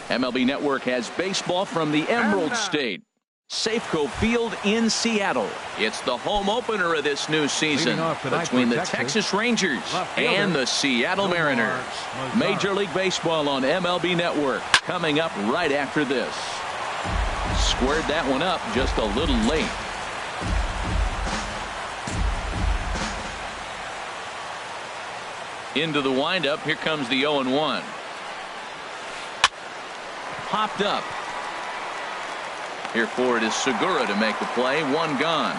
MLB Network has baseball from the Emerald State. Safeco Field in Seattle. It's the home opener of this new season between the Texas Rangers and the Seattle Mariners. Major League Baseball on MLB Network coming up right after this. Squared that one up just a little late. Into the windup. Here comes the 0-1. Popped up. Here for it is Segura to make the play. One gone.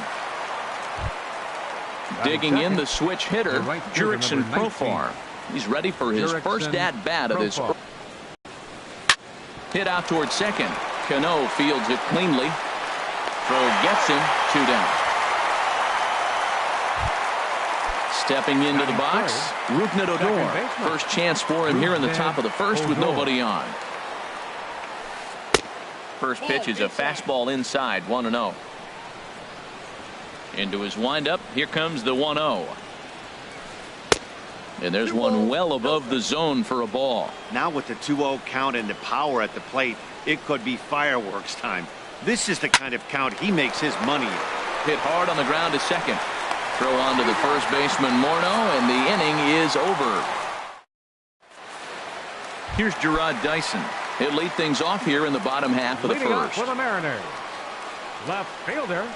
Digging in the switch hitter, Jurickson Profar. He's ready for his first at-bat of this. Hit out towards second. Cano fields it cleanly. Throw gets him. 2 down. Stepping into the box, Rougned Odor. First chance for him here in the top of the first with nobody on. First pitch is a fastball inside, 1-0. Into his windup. Here comes the 1-0. And there's one well above the zone for a ball. Now with the 2-0 count and the power at the plate, it could be fireworks time. This is the kind of count he makes his money in. Hit hard on the ground to second. Throw on to the first baseman Morneau, and the inning is over. Here's Gerard Dyson. He'll lead things off here in the bottom half of the first. For the Mariners, left fielder.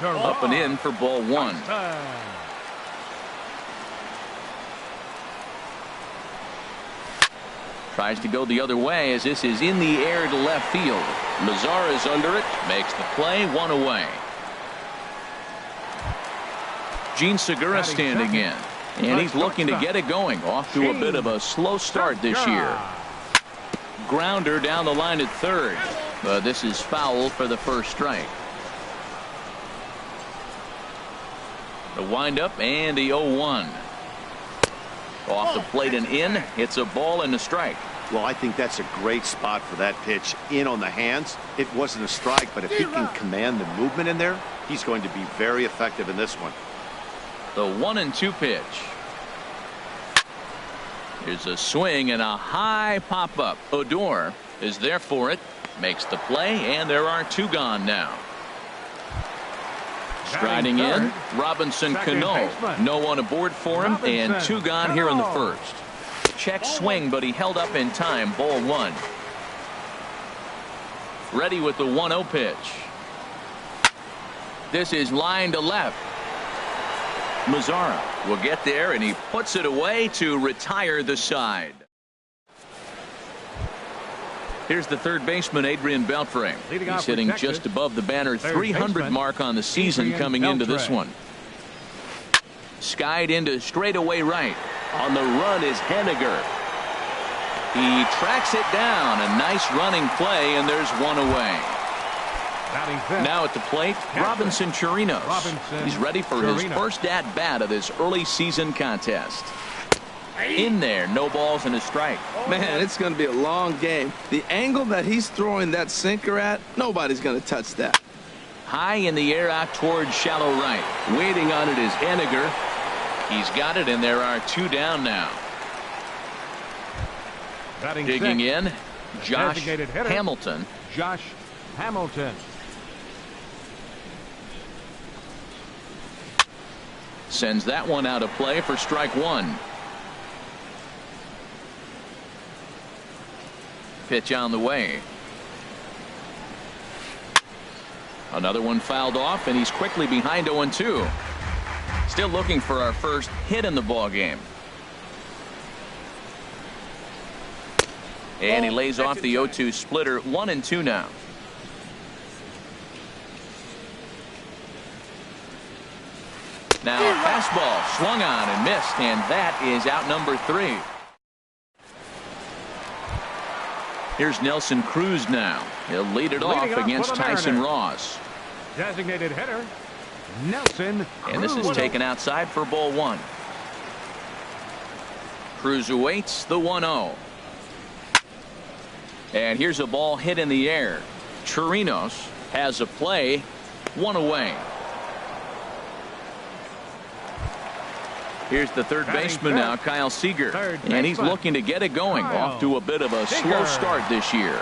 Up and in for ball 1. Tries to go the other way as this is in the air to left field. Mazara is under it. Makes the play. 1 away. Gene Segura standing in. And he's looking to get it going. Off to a bit of a slow start this year. Grounder down the line at third. But this is foul for the first strike. The windup and the 0-1. Off the plate and in. It's a ball and a strike. Well, I think that's a great spot for that pitch. In on the hands. It wasn't a strike, but if he can command the movement in there, he's going to be very effective in this one. The 1-2 pitch. Here's a swing and a high pop-up. Odor is there for it. Makes the play, and there are 2 gone now. Striding in, Robinson Cano. No one aboard for him, and 2 gone here in the first. Check swing, but he held up in time. Ball 1. Ready with the 1-0 pitch. This is line to left. Mazara will get there, and he puts it away to retire the side. Here's the third baseman, Adrian Beltre. He's hitting just above the banner 300 mark on the season coming into this one. Skied into straightaway right. On the run is Henniger. He tracks it down. A nice running play, and there's 1 away. Now at the plate, Robinson Chirinos. He's ready for his first at-bat of this early season contest. In there, no balls and a strike. Man, it's going to be a long game. The angle that he's throwing that sinker at, nobody's going to touch that. High in the air out towards shallow right. Waiting on it is Henniger. He's got it, and there are 2 down now. Digging in, Josh Hamilton. Josh Hamilton. Sends that one out of play for strike 1. Pitch on the way. Another one fouled off, and he's quickly behind 0-2. Still looking for our first hit in the ball game. And he lays off the 0-2 splitter. 1-2 now. Now a fastball swung on and missed, and that is out number 3. Here's Nelson Cruz now. He'll lead it off against Tyson Ross. Designated hitter, Nelson Cruz. And this is taken outside for ball 1. Cruz awaits the 1-0. And here's a ball hit in the air. Chirinos has a play. 1 away. Here's the third baseman now, Kyle Seager. And he's looking to get it going. Off to a bit of a slow start this year.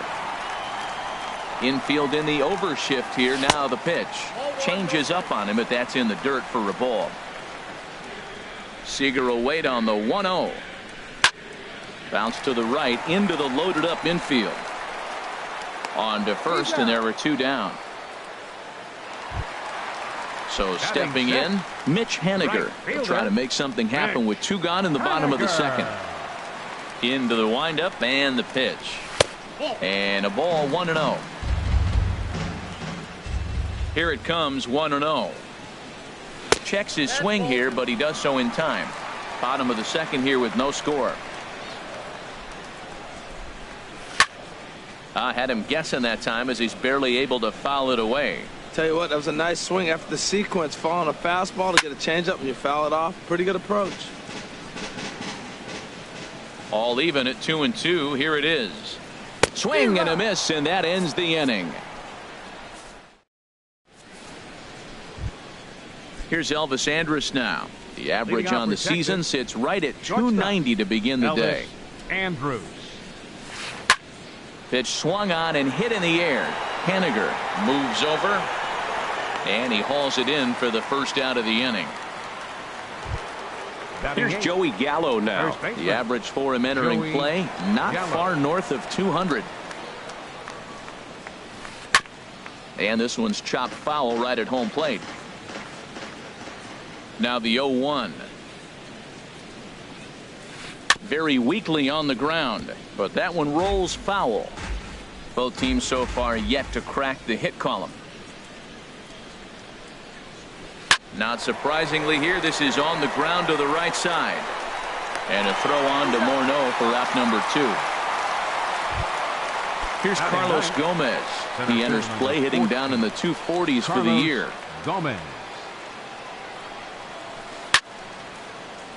Infield in the overshift here. Now the pitch. Changes up on him, but that's in the dirt for a ball. Seager will wait on the 1-0. Bounce to the right into the loaded up infield. On to first, and there were two down. So stepping in, Mitch Haniger will try to make something happen with two gone in the bottom of the second. Into the windup and the pitch. And a ball 1-0. Here it comes 1-0. Checks his swing here, but he does so in time. Bottom of the second here with no score. I had him guessing that time as he's barely able to foul it away. Tell you what, that was a nice swing after the sequence. Following a fastball to get a changeup and you foul it off. Pretty good approach. All even at 2-2. Here it is. Swing and a miss, and that ends the inning. Here's Elvis Andrus now. The average on the season sits right at 290 to begin the day. Andrus. Pitch swung on and hit in the air. Haniger moves over, and he hauls it in for the first out of the inning. Here's Joey Gallo now. The average for him entering play, not far north of 200. And this one's chopped foul right at home plate. Now the 0-1. Very weakly on the ground, but that one rolls foul. Both teams so far yet to crack the hit column. Not surprisingly here, this is on the ground to the right side. And a throw on to Morneau for out number 2. Here's Carlos Gomez. He enters play hitting down in the 240s for the year. Gomez.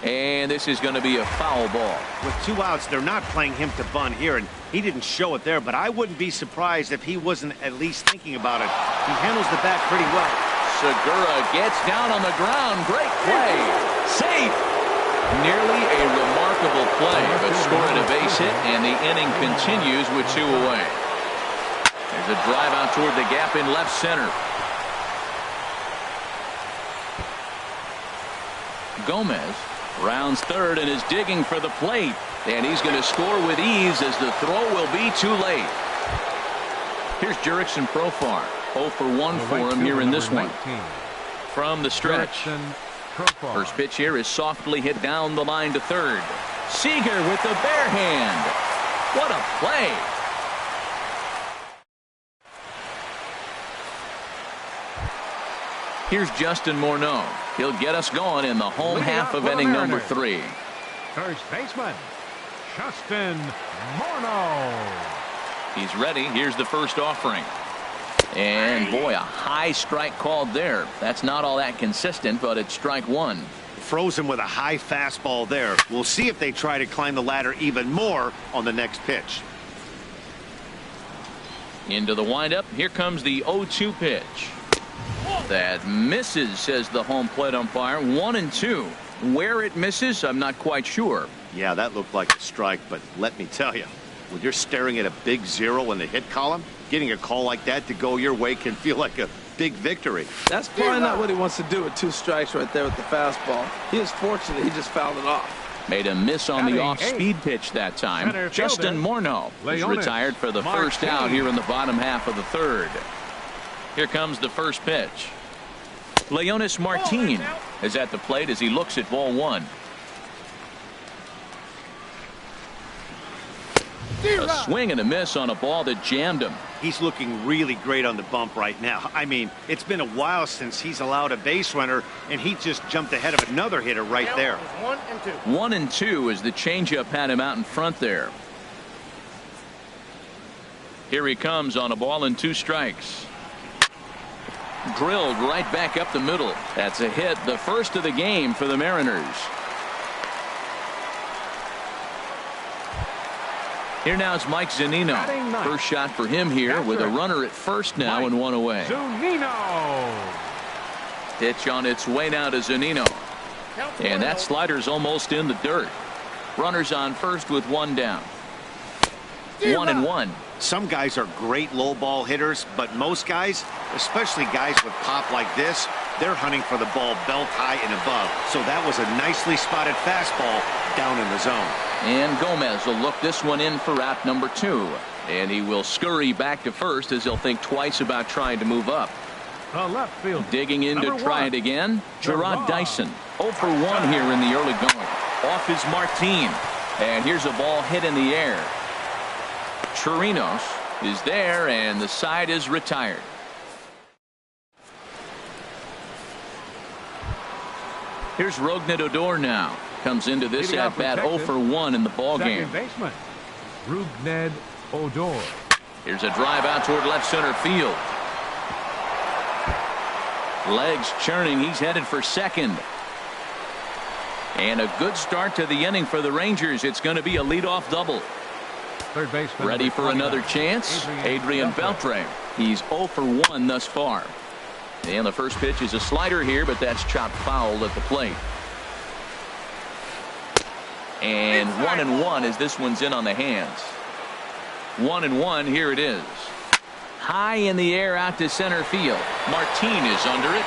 And this is going to be a foul ball. With 2 outs, they're not playing him to bunt here, and he didn't show it there, but I wouldn't be surprised if he wasn't at least thinking about it. He handles the bat pretty well. Segura gets down on the ground. Great play. Safe. Nearly a remarkable play, but scoring a base hit, and the inning continues with 2 away. There's a drive out toward the gap in left center. Gomez rounds third and is digging for the plate, and he's going to score with ease as the throw will be too late. Here's Jurickson Profar. 0 for 1 for him here in this one. From the stretch. First pitch here is softly hit down the line to third. Seager with the bare hand. What a play. Here's Justin Morneau. He'll get us going in the home half of inning number 3. First baseman, Justin Morneau. He's ready. Here's the first offering. And boy, a high strike called there. That's not all that consistent, but it's strike 1. Froze him with a high fastball there. We'll see if they try to climb the ladder even more on the next pitch. Into the windup. Here comes the 0-2 pitch. That misses, says the home plate umpire. 1-2. Where it misses, I'm not quite sure. Yeah, that looked like a strike, but let me tell you, when you're staring at a big 0 in the hit column, getting a call like that to go your way can feel like a big victory. That's probably not what he wants to do with 2 strikes right there with the fastball. He is fortunate he just fouled it off. Made a miss on the off-speed pitch that time. Justin Morneau is retired for the first out here in the bottom half of the third. Here comes the first pitch. Leonis Martin is at the plate as he looks at ball 1. A swing and a miss on a ball that jammed him. He's looking really great on the bump right now. I mean, it's been a while since he's allowed a base runner, and he just jumped ahead of another hitter right there. 1-2 as the changeup had him out in front there. Here he comes on a ball and 2 strikes. Drilled right back up the middle. That's a hit, the first of the game for the Mariners. Here now is Mike Zunino. First shot for him here with a runner at first now and 1 away. Zunino. Pitch on its way now to Zunino. And that slider's almost in the dirt. Runners on first with one down. 1-1. Some guys are great low ball hitters, but most guys, especially guys with pop like this, they're hunting for the ball belt high and above. So that was a nicely spotted fastball down in the zone. And Gomez will look this one in for out number 2. And he will scurry back to first as he'll think twice about trying to move up. The left field. Digging in to try it again, Gerard Dyson. 0 for 1 here in the early going. Off is Martin. And here's a ball hit in the air. Chirinos is there, and the side is retired. Here's Rougned Odor now. Comes into this at bat 0 for 1 in the ball game. Second baseman, Rougned Odor. Here's a drive out toward left center field. Legs churning. He's headed for second. And a good start to the inning for the Rangers. It's going to be a leadoff double. Third baseman. Ready for another chance. Adrian Beltre. He's 0 for 1 thus far. And the first pitch is a slider here, but that's chopped foul at the plate. And 1-1 as this one's in on the hands. 1-1. Here it is. High in the air out to center field. Martin is under it.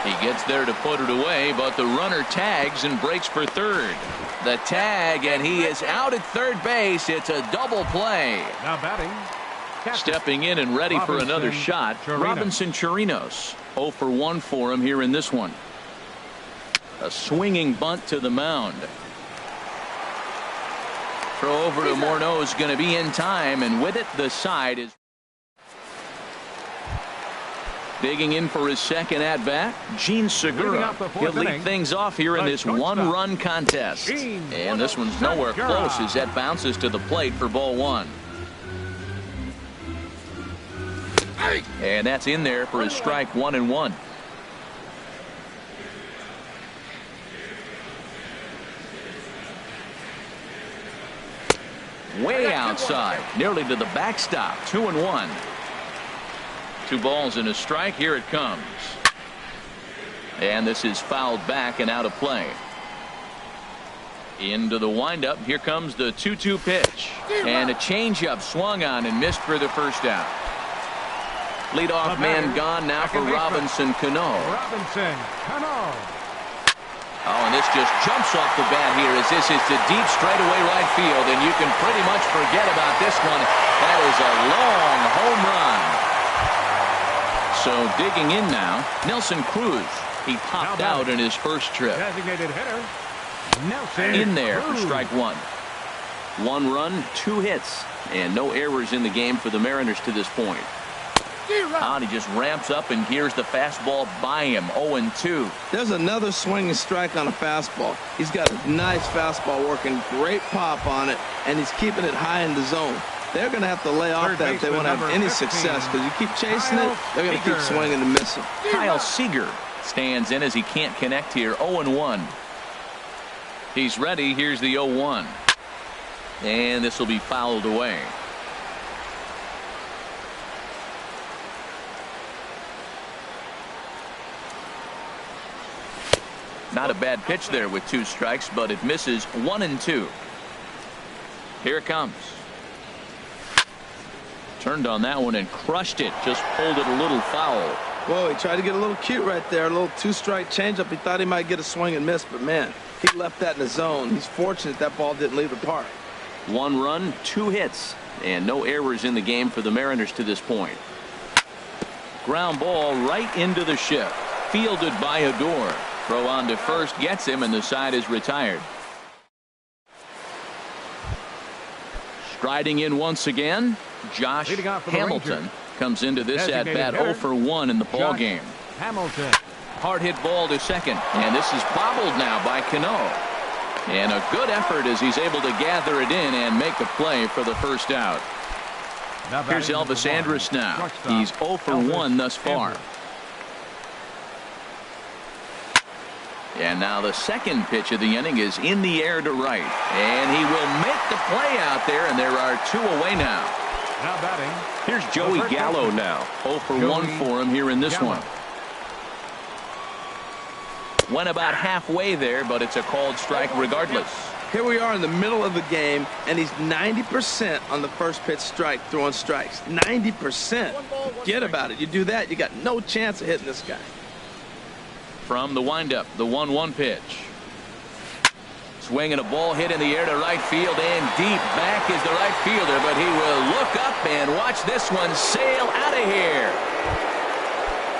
He gets there to put it away, but the runner tags and breaks for third. The tag, and he is out at third base. It's a double play. Now batting. Stepping in and ready for another shot, Robinson Chirinos. 0 for 1 for him here in this one. A swinging bunt to the mound. Throw over to Morneau is going to be in time, and with it, the side is. Digging in for his second at-bat, Gene Segura. He'll lead things off here in this one-run contest. And this one's nowhere close as that bounces to the plate for ball 1. And that's in there for his strike 1-1. Way outside, nearly to the backstop. 2-1. 2 balls and a strike. Here it comes. And this is fouled back and out of play. Into the windup. Here comes the 2-2 pitch. And a changeup swung on and missed for the first out. Leadoff man gone now for Robinson Cano. Oh, and this just jumps off the bat here as this is to deep straightaway right field. And you can pretty much forget about this one. That is a long home run. So digging in now, Nelson Cruz. He popped out in his first trip. Designated hitter, Nelson in there Cruz. for strike 1. 1 run, 2 hits, and no errors in the game for the Mariners to this point. And he just ramps up and here's the fastball by him. 0-2. There's another swinging strike on a fastball. He's got a nice fastball working, great pop on it, and he's keeping it high in the zone. They're going to have to lay off that if they want to have any success, because you keep chasing it, they're going to keep swinging and missing. Kyle Seager stands in as he can't connect here. 0-1. He's ready. Here's the 0-1. And this will be fouled away. Not a bad pitch there with 2 strikes, but it misses. 1-2. Here it comes. Turned on that one and crushed it. Just pulled it a little foul. Whoa, he tried to get a little cute right there. A little 2-strike changeup. He thought he might get a swing and miss, but man, he left that in the zone. He's fortunate that ball didn't leave the park. 1 run, 2 hits, and no errors in the game for the Mariners to this point. Ground ball right into the shift. Fielded by Odor. Throw on to first gets him, and the side is retired. Striding in once again, Josh Hamilton comes into this at bat 0 for 1 in the ball game. Hamilton. Hard hit ball to second, and this is bobbled now by Cano. And a good effort as he's able to gather it in and make the play for the first out. Here's Elvis Andrus now. He's 0 for 1 thus far. And now the second pitch of the inning is in the air to right. And he will make the play out there, and there are 2 away now. Now batting. Here's Joey Gallo now. 0 for 1 for him here in this one. Went about halfway there, but it's a called strike regardless. Here we are in the middle of the game, and he's 90% on the first pitch strike, throwing strikes. 90%. Forget about it. You do that, you got no chance of hitting this guy. From the windup, the 1-1 pitch. Swinging a ball hit in the air to right field, and deep back is the right fielder, but he will look up and watch this one sail out of here.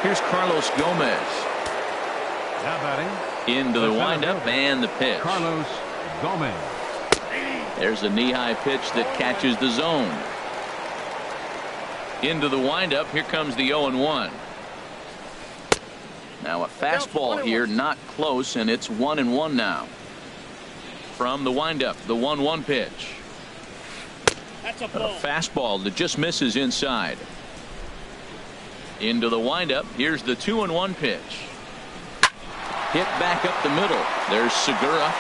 Here's Carlos Gomez. Now batting. Into the windup and the pitch. Carlos Gomez. There's a knee-high pitch that catches the zone. Into the windup. Here comes the 0-1. Now a fastball here, not close, and it's 1-1 now. From the windup, the 1-1 pitch. That's a fastball that just misses inside. Into the windup. Here's the 2-1 pitch. Hit back up the middle. There's Segura.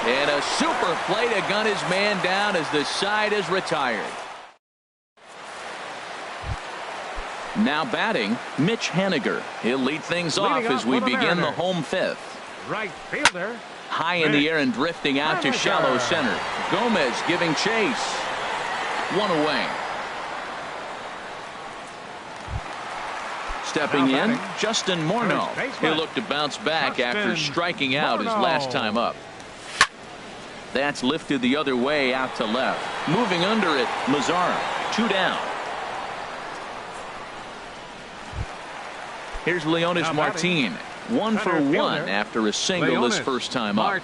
And a super play to gun his man down as the side is retired. Now batting, Mitch Haniger. He'll lead things off as we begin the home fifth. Right fielder. High in the air and drifting out to shallow center. Gomez giving chase. One away. Stepping in, Justin Morneau. He'll look to bounce back after striking out his last time up. That's lifted the other way out to left. Moving under it, Mazzara. 2 down. Here's Leonis Martin. 1 for 1 after a single his first time up.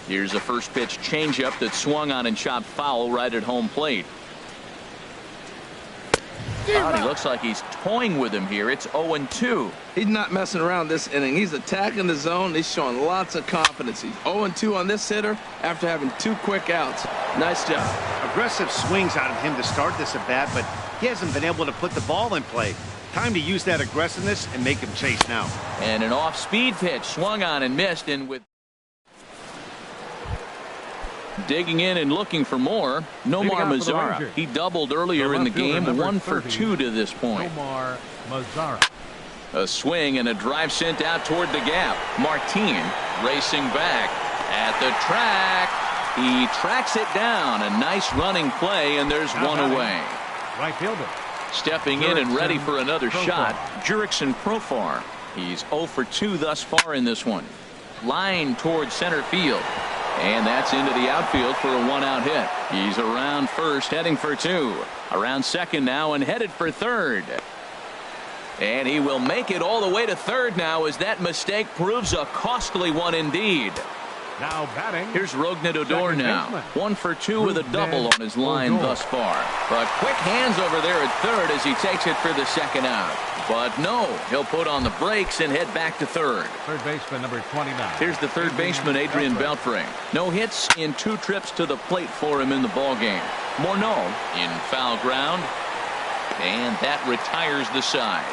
Here's a first pitch changeup that swung on and chopped foul right at home plate. He looks like he's toying with him here. It's 0-2. He's not messing around this inning. He's attacking the zone. He's showing lots of confidence. He's 0-2 on this hitter after having 2 quick outs. Nice job. Aggressive swings out of him to start this at bat, but he hasn't been able to put the ball in play. Time to use that aggressiveness and make him chase now. And an off-speed pitch swung on and missed, and with digging in and looking for more, Nomar Mazzara. He doubled earlier in the game, 1 for 2 to this point. Nomar Mazzara. A swing and a drive sent out toward the gap. Martin racing back at the track. He tracks it down. A nice running play, and there's one away. Right fielder. Stepping in and ready for another shot, Jurickson Profar. He's 0 for 2 thus far in this one. Line towards center field. And that's into the outfield for a 1-out hit. He's around first, heading for 2. Around second now and headed for third. And he will make it all the way to third now as that mistake proves a costly one indeed. Now batting. Here's Rougned Odor now. 1 for 2 with a double on his line thus far. But quick hands over there at third as he takes it for the second out. But no, he'll put on the brakes and head back to third. Third baseman number 29. Here's the third baseman, Adrian Beltre. No hits in 2 trips to the plate for him in the ballgame. Morneau in foul ground. And that retires the side.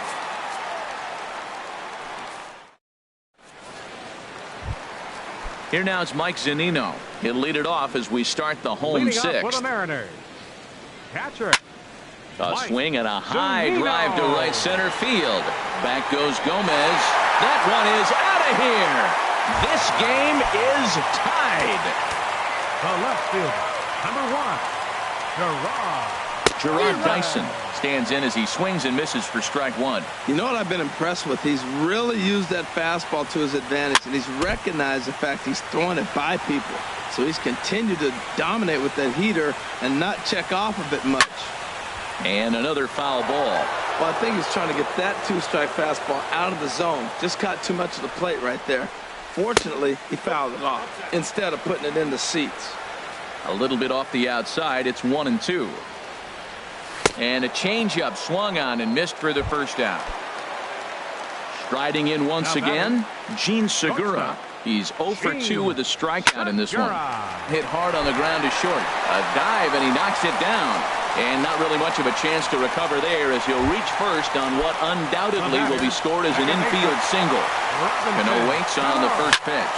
Here now it's Mike Zunino. He'll lead it off as we start the home sixth. For the Mariners. Catcher. A swing and a high drive to right center field. Back goes Gomez. That one is out of here. This game is tied. The left fielder, number 1, Gerard Dyson stands in as he swings and misses for strike 1. You know what I've been impressed with? He's really used that fastball to his advantage, and he's recognized the fact he's throwing it by people. So he's continued to dominate with that heater and not check off a bit much. And another foul ball. Well, I think he's trying to get that 2-strike fastball out of the zone. Just caught too much of the plate right there. Fortunately, he fouled it off instead of putting it in the seats. A little bit off the outside. It's 1-2. And a changeup swung on and missed for the first out. Striding in once again, Gene Segura. He's 0 for 2 with a strikeout in this one. Hit hard on the ground to short. A dive, and he knocks it down. And not really much of a chance to recover there as he'll reach first on what undoubtedly will be scored as an infield single. Cano waits on the first pitch.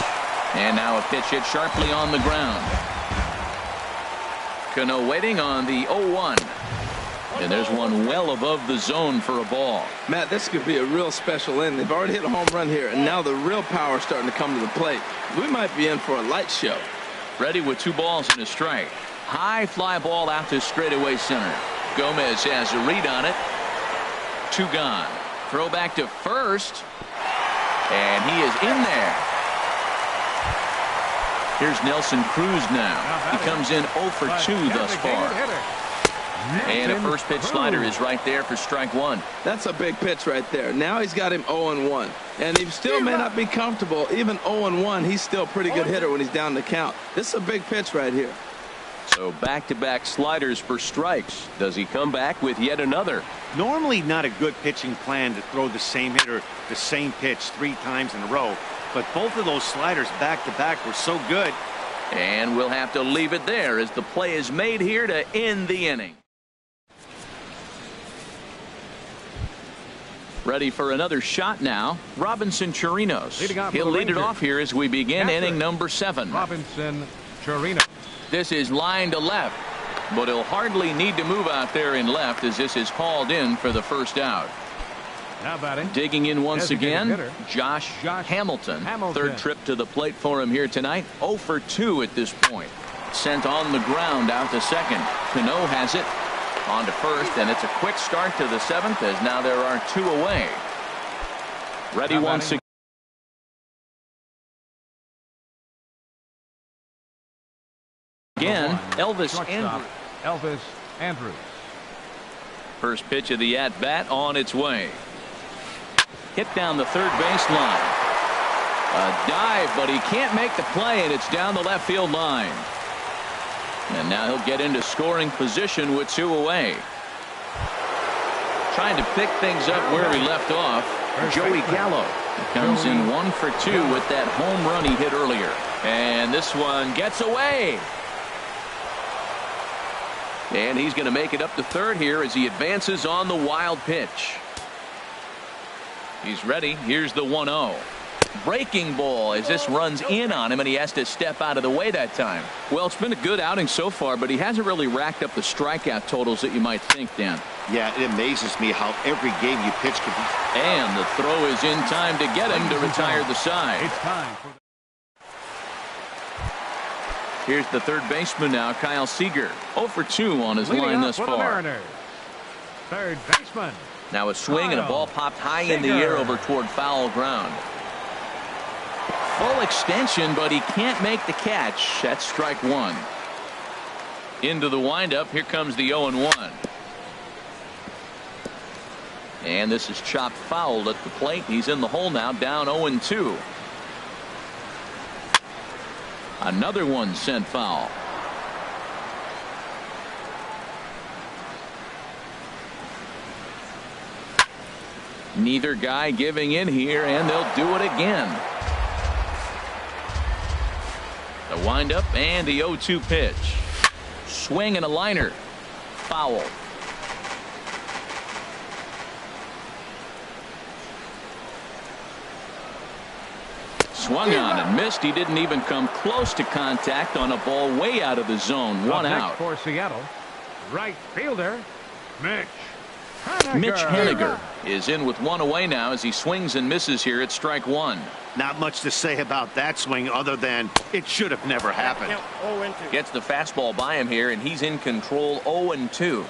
And now a pitch hit sharply on the ground. Cano waiting on the 0-1. And there's one well above the zone for a ball. Matt, this could be a real special inning. They've already hit a home run here, and now the real power is starting to come to the plate. We might be in for a light show. Ready with 2 balls and a strike. High fly ball out to straightaway center. Gomez has a read on it. 2 gone. Throw back to first. And he is in there. Here's Nelson Cruz now. He comes in 0 for 2 thus far. And a first pitch slider is right there for strike 1. That's a big pitch right there. Now he's got him 0-1. And he still may not be comfortable. Even 0-1, he's still a pretty good hitter when he's down the count. This is a big pitch right here. So back-to-back sliders for strikes. Does he come back with yet another? Normally not a good pitching plan to throw the same hitter the same pitch 3 times in a row. But both of those sliders back-to-back were so good. And we'll have to leave it there as the play is made here to end the inning. Ready for another shot now. Robinson Chirinos. He'll lead it off here as we begin inning number 7. Robinson Chirinos. This is line to left, but he'll hardly need to move out there in left as this is called in for the first out. Now batting. Digging in once again, Josh Hamilton. Third trip to the plate for him here tonight. 0 for 2 at this point. Sent on the ground out to second. Cano has it. On to first, and it's a quick start to the 7th as now there are 2 away. Ready once again. Elvis Andrews. First pitch of the at-bat on its way. Hit down the third baseline. A dive, but he can't make the play, and it's down the left field line. And now he'll get into scoring position with 2 away. Trying to pick things up where he left off. Joey Gallo comes in 1 for 2 with that home run he hit earlier. And this one gets away. And he's going to make it up to third here as he advances on the wild pitch. He's ready. Here's the 1-0. Breaking ball as this runs in on him, and he has to step out of the way that time. Well, it's been a good outing so far, but he hasn't really racked up the strikeout totals that you might think, Dan. Yeah, it amazes me how every game you pitch could be. And the throw is in time to get him to retire the side. It's time for Here's the third baseman now, Kyle Seager. 0 for 2 on his line thus far. Third baseman. Now a swing and a ball popped high in the air over toward foul ground. Full extension, but he can't make the catch. That's strike 1. Into the windup. Here comes the 0-1. And this is chopped foul at the plate. He's in the hole now, down 0-2. Another one sent foul. Neither guy giving in here, and they'll do it again. The windup and the 0-2 pitch. Swing and a liner. Foul. Swung on and missed. He didn't even come close to contact on a ball way out of the zone. 1 out. For Seattle, right fielder Mitch Haniger is in with 1 away now as he swings and misses here at strike 1. Not much to say about that swing other than it should have never happened. Gets the fastball by him here, and he's in control. 0-2.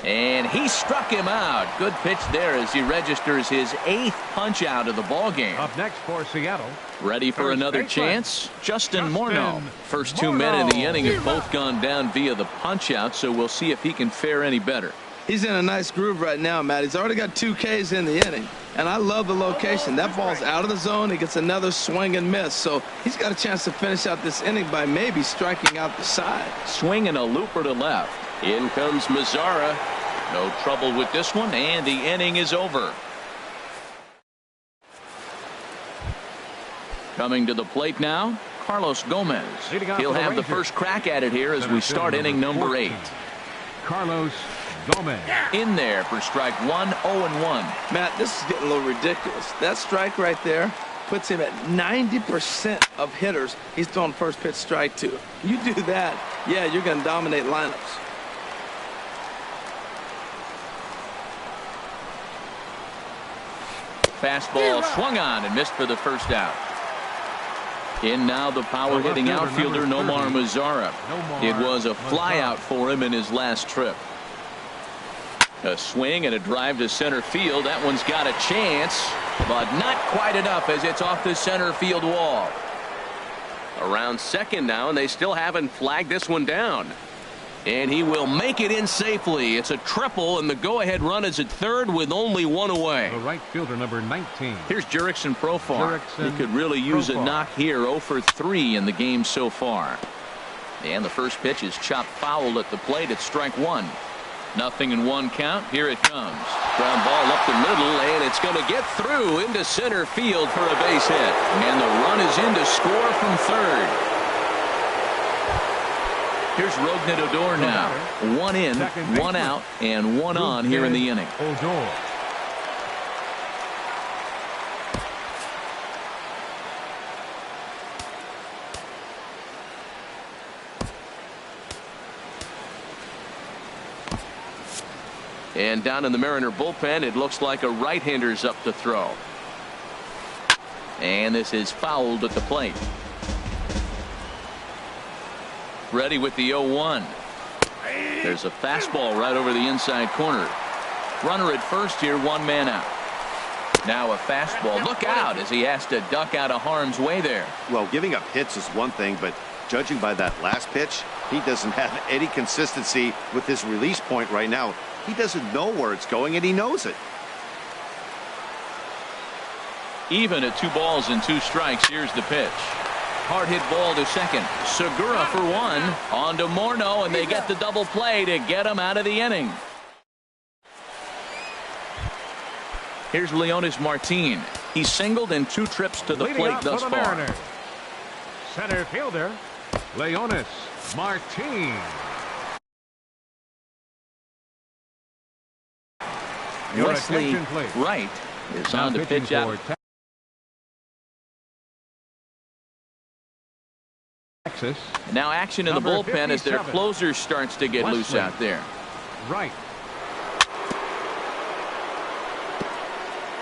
And he struck him out. Good pitch there as he registers his 8th punch out of the ball game. Up next for Seattle. Ready for another chance? Justin Morneau. First 2 men in the inning have both gone down via the punch out, so we'll see if he can fare any better. He's in a nice groove right now, Matt. He's already got 2 Ks in the inning, and I love the location. That ball's out of the zone. He gets another swing and miss, so he's got a chance to finish out this inning by maybe striking out the side. Swing and a looper to left. In comes Mazzara. No trouble with this one, and the inning is over. Coming to the plate now, Carlos Gomez. He'll have the first crack at it here as we start inning number 8. Carlos Gomez. In there for strike 1, 0-1. Matt, this is getting a little ridiculous. That strike right there puts him at 90% of hitters he's thrown first pitch strike to. You do that, yeah, you're going to dominate lineups. fastball swung on and missed for the first out. In now the power-hitting outfielder Nomar Mazara. It was a flyout for him in his last trip. A swing and a drive to center field. That one's got a chance, but not quite enough as it's off the center field wall. Around second now, and they still haven't flagged this one down. And he will make it in safely. It's a triple, and the go-ahead run is at third with only one away. The right fielder, number 19. Here's Jurickson Profar. He could really use a knock here. 0 for 3 in the game so far. And the first pitch is chopped foul at the plate. It's strike one. 0-1 count. Here it comes. Ground ball up the middle, and it's going to get through into center field for a base hit. And the run is in to score from third. Here's Rougned Odor now. 1 in, 1 out, and 1 on here in the inning. Odor. And down in the Mariner bullpen, it looks like a right-hander's up to throw. And this is fouled at the plate. Ready with the 0-1. There's a fastball right over the inside corner. Runner at first here, 1 man out. Now a fastball. Look out as he has to duck out of harm's way there. Well, giving up hits is one thing, but judging by that last pitch, he doesn't have any consistency with his release point right now. He doesn't know where it's going, and he knows it. Even at 2 balls and 2 strikes. Here's the pitch. Hard hit ball to second. Segura for 1. On to Morneau, and they get the double play to get him out of the inning. Here's Leonis Martin. He singled in 2 trips to the plate thus far. Mariners. Center fielder, Leonis Martin. Wesley Wright is on to pitch out. Texas. Now action in the bullpen as their closer starts to get loose out there. Right.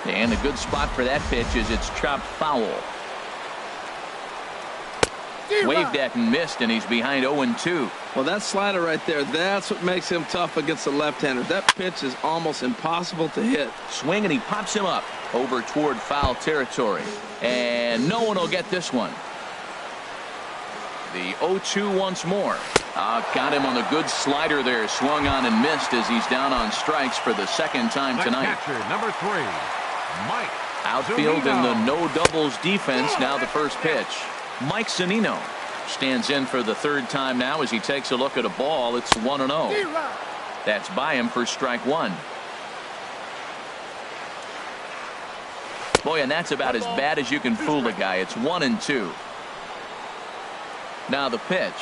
And a good spot for that pitch is it's chopped foul. Waved at and missed, and he's behind 0-2. Well, that slider right there, that's what makes him tough against the left-handers. That pitch is almost impossible to hit. Swing, and he pops him up over toward foul territory. And no one will get this one. The 0-2 once more. Got him on a good slider there. Swung on and missed as he's down on strikes for the second time tonight. Catcher, number 3, Mike Outfield Zunino. in the no doubles defense. Now the first pitch. Mike Zunino stands in for the 3rd time now as he takes a look at a ball. It's 1-0. That's by him for strike 1. Boy, and that's about as bad as you can fool a guy. It's 1-2. Now the pitch.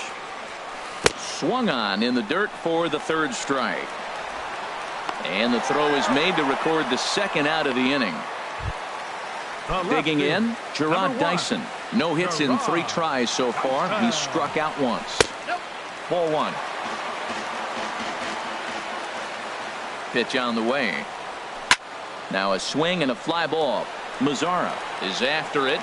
Swung on in the dirt for the 3rd strike. And the throw is made to record the 2nd out of the inning. Digging in, Gerard Dyson. No hits in 3 tries so far. He's struck out once. Ball 1. Pitch on the way. Now a swing and a fly ball. Mazara is after it,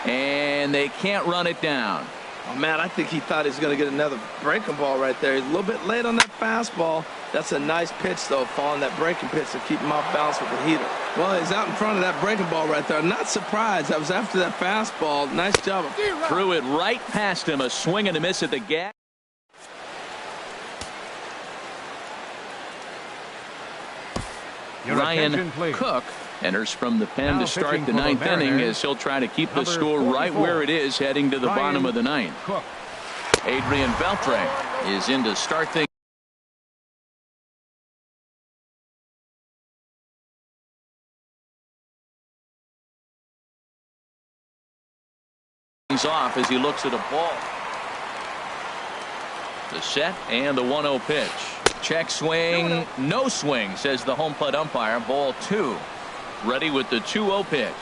and they can't run it down. Oh, man, I think he thought he was going to get another breaking ball right there. He's a little bit late on that fastball. That's a nice pitch, though, following that breaking pitch to keep him off balance with the heater. Well, he's out in front of that breaking ball right there. I'm not surprised. That was after that fastball. Nice job. Threw it right past him. A swing and a miss at the gap. Ryan Cook enters from the pen to start the 9th inning as he'll try to keep the score right where it is heading to the bottom of the 9th. Adrian Beltre is in to start things off as he looks at a ball. The set and the 1-0 pitch. Check swing, no swing, says the home plate umpire. Ball 2. Ready with the 2-0 pitch.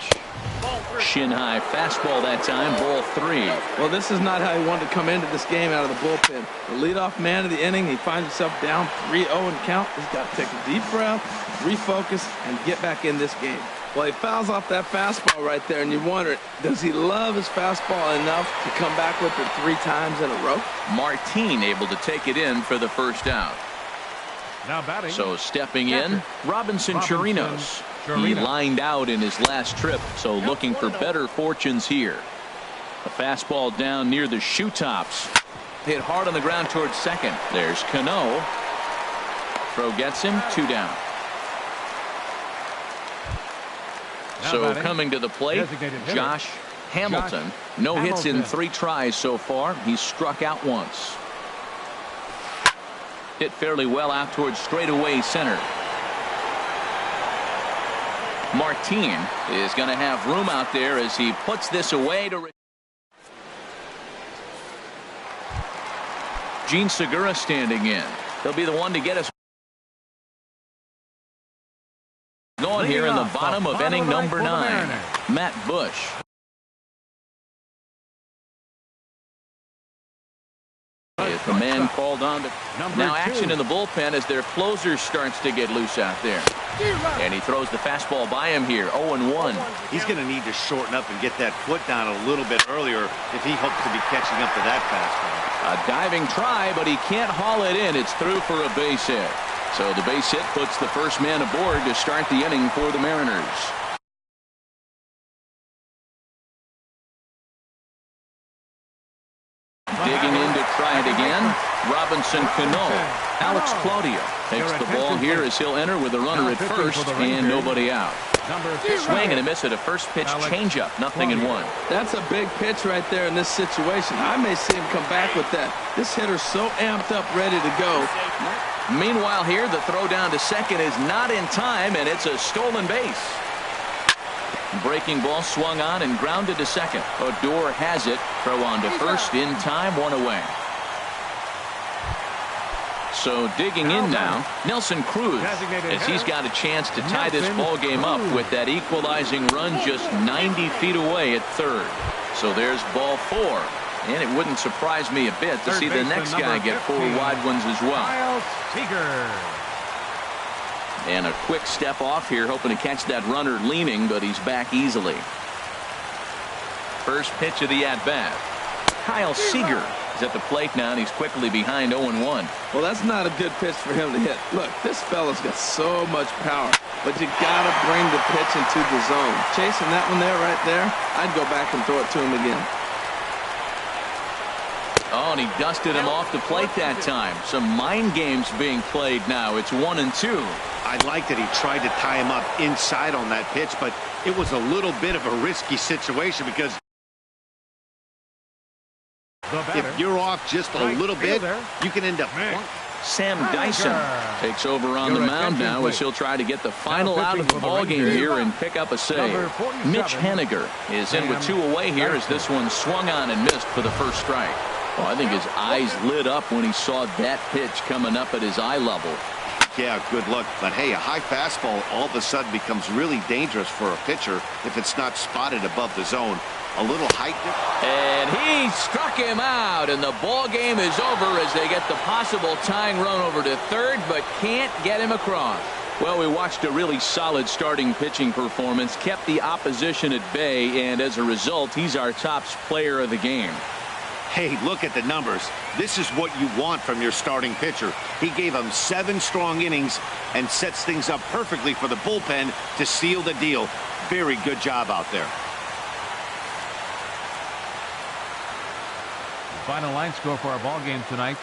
Shin high fastball that time. Ball 3. Well, this is not how he wanted to come into this game out of the bullpen. The leadoff man of the inning, he finds himself down 3-0 and count. He's got to take a deep breath, refocus, and get back in this game. Well, he fouls off that fastball right there, and you wonder, does he love his fastball enough to come back with it 3 times in a row? Martin able to take it in for the first out. Now batting. So stepping in, Robinson Chirinos. He lined out in his last trip, so looking for better fortunes here. A fastball down near the shoe tops. Hit hard on the ground towards second. There's Cano. Throw gets him, 2 down. So coming to the plate, Josh Hamilton. No hits in 3 tries so far. He's struck out once. Hit fairly well out towards straightaway center. Martin is going to have room out there as he puts this away to Gene Segura standing in. He'll be the one to get us going here in the bottom of inning number 9. Matt Bush. Is the man called on to now action in the bullpen as their closer starts to get loose out there. And he throws the fastball by him here. 0-1. He's going to need to shorten up and get that foot down a little bit earlier if he hopes to be catching up to that fastball. A diving try, but he can't haul it in. It's through for a base hit. So the base hit puts the first man aboard to start the inning for the Mariners. Digging in to try it again. Robinson Cano. Alex Claudio takes the ball here as he'll enter with a runner at first and nobody out. Swing and a miss at a first pitch changeup. 0-1. That's a big pitch right there in this situation. I may see him come back with that. This hitter's so amped up, ready to go. Meanwhile here, the throw down to second is not in time, and it's a stolen base. Breaking ball swung on and grounded to second. Odor has it. Throw on to first in time, 1 away. So digging in now, Nelson Cruz, as he's got a chance to tie this ball game up with that equalizing run just 90 feet away at third. So there's ball 4. And it wouldn't surprise me a bit to see the next guy get 4 wide ones as well. And a quick step off here, hoping to catch that runner leaning, but he's back easily. First pitch of the at-bat. Kyle Seager is at the plate now, and he's quickly behind 0-1. Well, that's not a good pitch for him to hit. Look, this fella's got so much power, but you got to bring the pitch into the zone. Chasing that one there, right there, I'd go back and throw it to him again. Oh, and he dusted him off the plate that time. Some mind games being played now. It's 1-2. I like that he tried to tie him up inside on that pitch, but it was a little bit of a risky situation because if you're off just a little bit, you can end up. Sam Dyson takes over on the mound now as he'll try to get the final out of the ballgame here and pick up a save. Mitch Haniger is in with 2 away here as this one swung on and missed for the first strike. Well, I think his eyes lit up when he saw that pitch coming up at his eye level. Yeah, good luck. But hey, a high fastball all of a sudden becomes really dangerous for a pitcher if it's not spotted above the zone. A little height. And he struck him out, and the ball game is over as they get the possible tying run over to third, but can't get him across. Well, we watched a really solid starting pitching performance, kept the opposition at bay, and as a result, he's our top player of the game. Hey, look at the numbers. This is what you want from your starting pitcher. He gave him 7 strong innings and sets things up perfectly for the bullpen to seal the deal. Very good job out there. Final line score for our ball game tonight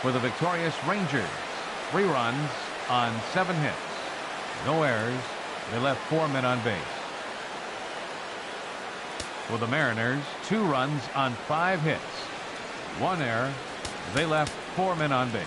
for the victorious Rangers. 3 runs on 7 hits. No errors. They left 4 men on base. For the Mariners, 2 runs on 5 hits. 1 error. They left 4 men on base.